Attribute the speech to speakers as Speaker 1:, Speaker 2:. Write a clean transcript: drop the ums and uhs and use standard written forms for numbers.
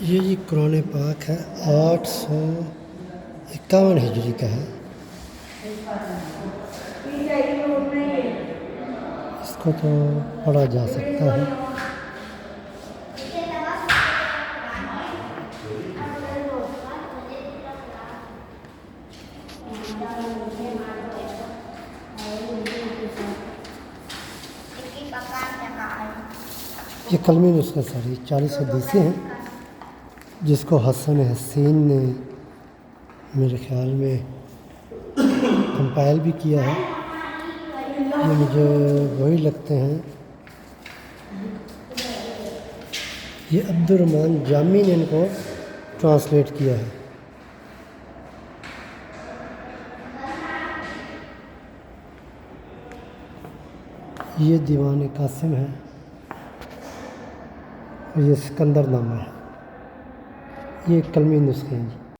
Speaker 1: ये जी कुरान पाक है, 851 हिजरी का है। इसको तो पढ़ा जा सकता है। ये कलमी नुस्खा सारी 40 हदीसें हैं, जिसको हसन हसीन ने मेरे ख्याल में कंपाइल भी किया है। ये मुझे वही लगते हैं, ये अब्दुर्रहमान जामी ने इनको ट्रांसलेट किया है। ये दीवान कासिम है और ये सिकंदर नामा है। ये कलमी नुस्खे हैं जी।